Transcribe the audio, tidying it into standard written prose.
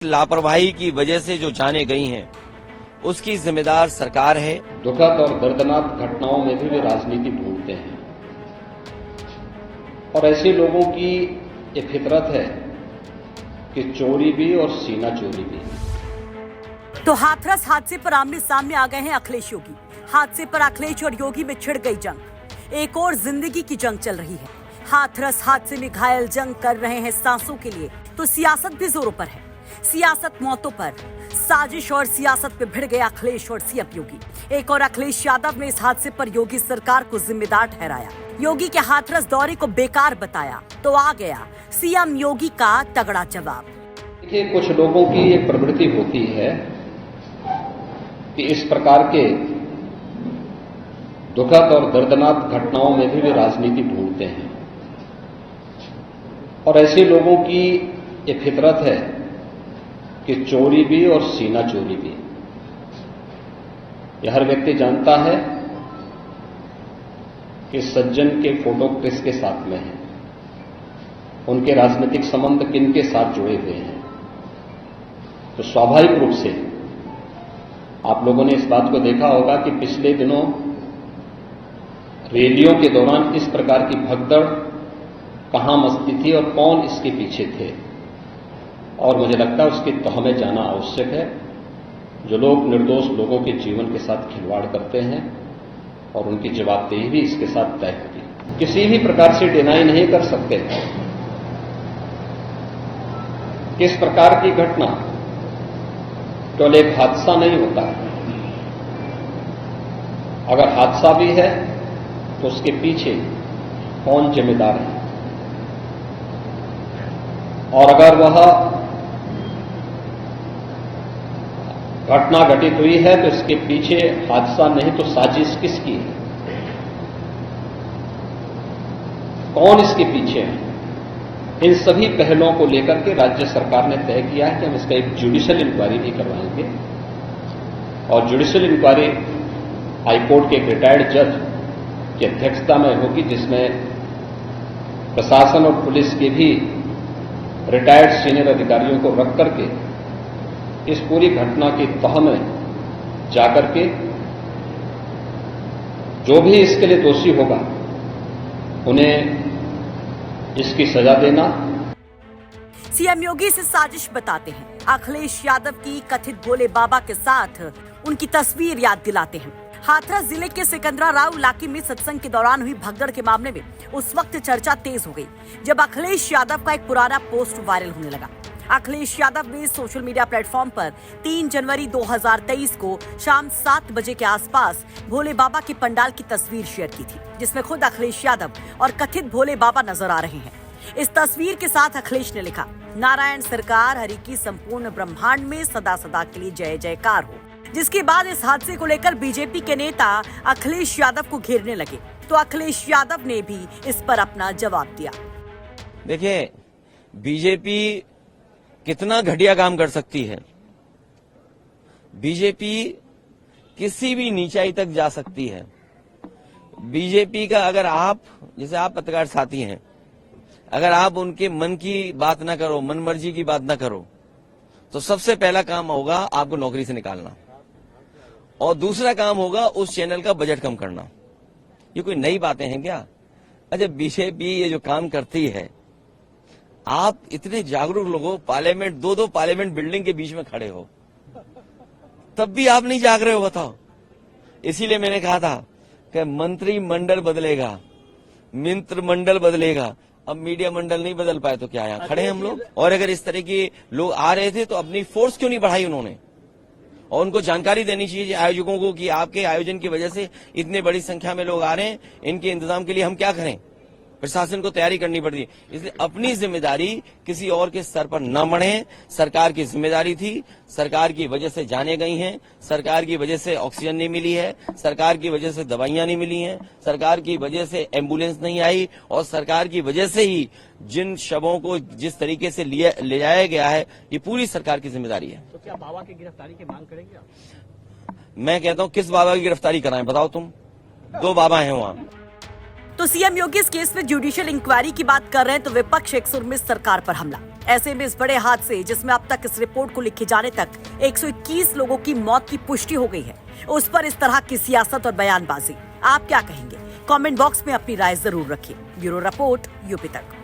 लापरवाही की वजह से जो जाने गई हैं, उसकी जिम्मेदार सरकार है। दुखद और दर्दनाक घटनाओं में भी वे राजनीति ढूंढते हैं और ऐसे लोगों की ये फितरत है कि चोरी भी और सीना चोरी भी। तो हाथरस हादसे पर आमने सामने आ गए हैं अखिलेश योगी। हादसे पर अखिलेश और योगी में छिड़ गई जंग। एक और जिंदगी की जंग चल रही है। हाथरस हादसे में घायल जंग कर रहे हैं सांसों के लिए, तो सियासत भी जोरों पर है। सियासत मौतों पर, साजिश और सियासत पे भिड़ गए अखिलेश और सीएम योगी। एक और अखिलेश यादव ने इस हादसे पर योगी सरकार को जिम्मेदार ठहराया। योगी के हाथरस दौरे को बेकार बताया, तो आ गया सीएम योगी का तगड़ा जवाब। देखिए, कुछ लोगों की एक प्रवृत्ति होती है कि इस प्रकार के दुखद और दर्दनाक घटनाओं में भी वे राजनीति ढूंढते हैं और ऐसे लोगों की ये फितरत है कि चोरी भी और सीना चोरी भी। यह हर व्यक्ति जानता है कि सज्जन के फोटो किसके साथ में है, उनके राजनीतिक संबंध किनके साथ जुड़े हुए हैं। तो स्वाभाविक रूप से आप लोगों ने इस बात को देखा होगा कि पिछले दिनों रैलियों के दौरान इस प्रकार की भगदड़ कहां मचती थी और कौन इसके पीछे थे। और मुझे लगता है उसकी तह में जाना आवश्यक है। जो लोग निर्दोष लोगों के जीवन के साथ खिलवाड़ करते हैं और उनकी जवाबदेही भी इसके साथ तय होगी। किसी भी प्रकार से डिनाई नहीं कर सकते कि इस प्रकार की घटना केवल एक हादसा नहीं होता है। अगर हादसा भी है तो उसके पीछे कौन जिम्मेदार है, और अगर वह घटना घटित हुई है तो इसके पीछे हादसा नहीं तो साजिश किसकी है, कौन इसके पीछे है। इन सभी पहलुओं को लेकर के राज्य सरकार ने तय किया है कि हम इसका एक जुडिशियल इंक्वायरी भी करवाएंगे और जुडिशियल इंक्वायरी हाईकोर्ट के एक रिटायर्ड जज की अध्यक्षता में होगी, जिसमें प्रशासन और पुलिस के भी रिटायर्ड सीनियर अधिकारियों को रख करके इस पूरी घटना की तह में जाकर के जो भी इसके लिए दोषी होगा उन्हें इसकी सजा देना। सीएम योगी इसे साजिश बताते हैं। अखिलेश यादव की कथित भोले बाबा के साथ उनकी तस्वीर याद दिलाते हैं। हाथरस जिले के सिकंदरा राव इलाके में सत्संग के दौरान हुई भगदड़ के मामले में उस वक्त चर्चा तेज हो गई जब अखिलेश यादव का एक पुराना पोस्ट वायरल होने लगा। अखिलेश यादव ने सोशल मीडिया प्लेटफॉर्म पर 3 जनवरी 2023 को शाम 7 बजे के आसपास भोले बाबा के पंडाल की तस्वीर शेयर की थी, जिसमें खुद अखिलेश यादव और कथित भोले बाबा नजर आ रहे हैं। इस तस्वीर के साथ अखिलेश ने लिखा, नारायण सरकार हरि की संपूर्ण ब्रह्मांड में सदा सदा के लिए जय जयकार हो। जिसके बाद इस हादसे को लेकर बीजेपी के नेता अखिलेश यादव को घेरने लगे, तो अखिलेश यादव ने भी इस पर अपना जवाब दिया। देखिए, बीजेपी कितना घटिया काम कर सकती है। बीजेपी किसी भी नीचाई तक जा सकती है। बीजेपी का अगर आप, जैसे आप पत्रकार साथी हैं, अगर आप उनके मन की बात ना करो, मन मर्जी की बात ना करो, तो सबसे पहला काम होगा आपको नौकरी से निकालना और दूसरा काम होगा उस चैनल का बजट कम करना। ये कोई नई बातें हैं क्या? अच्छा, बीजेपी ये जो काम करती है, आप इतने जागरूक लोग हो, पार्लियामेंट दो पार्लियामेंट बिल्डिंग के बीच में खड़े हो, तब भी आप नहीं जाग रहे हो, बताओ। इसीलिए मैंने कहा था कि मंत्रिमंडल बदलेगा, मित्र मंडल बदलेगा। अब मीडिया मंडल नहीं बदल पाए तो क्या, यहाँ खड़े हैं हम लोग। और अगर इस तरह के लोग आ रहे थे तो अपनी फोर्स क्यों नहीं बढ़ाई उन्होंने? और उनको जानकारी देनी चाहिए आयोजकों को कि आपके आयोजन की वजह से इतने बड़ी संख्या में लोग आ रहे हैं, इनके इंतजाम के लिए हम क्या करें। प्रशासन को तैयारी करनी पड़ती है। इसलिए अपनी जिम्मेदारी किसी और के सर पर न मढ़े। सरकार की जिम्मेदारी थी, सरकार की वजह से जाने गई हैं, सरकार की वजह से ऑक्सीजन नहीं मिली है, सरकार की वजह से दवाइयां नहीं मिली हैं, सरकार की वजह से एम्बुलेंस नहीं आई, और सरकार की वजह से ही जिन शवों को जिस तरीके से ले जाया गया है, ये पूरी सरकार की जिम्मेदारी है। तो क्या बाबा की गिरफ्तारी की मांग करेंगे आप? मैं कहता हूं, किस बाबा की गिरफ्तारी कराएं बताओ तुम? 2 बाबा हैं वहां। तो सीएम योगी इस केस में जुडिशियल इंक्वायरी की बात कर रहे हैं तो विपक्ष एक सुर में सरकार पर हमला। ऐसे में इस बड़े हादसे जिसमें अब तक इस रिपोर्ट को लिखे जाने तक 121 लोगों की मौत की पुष्टि हो गई है, उस पर इस तरह की सियासत और बयानबाजी, आप क्या कहेंगे? कमेंट बॉक्स में अपनी राय जरूर रखिए। ब्यूरो रिपोर्ट, यूपी तक।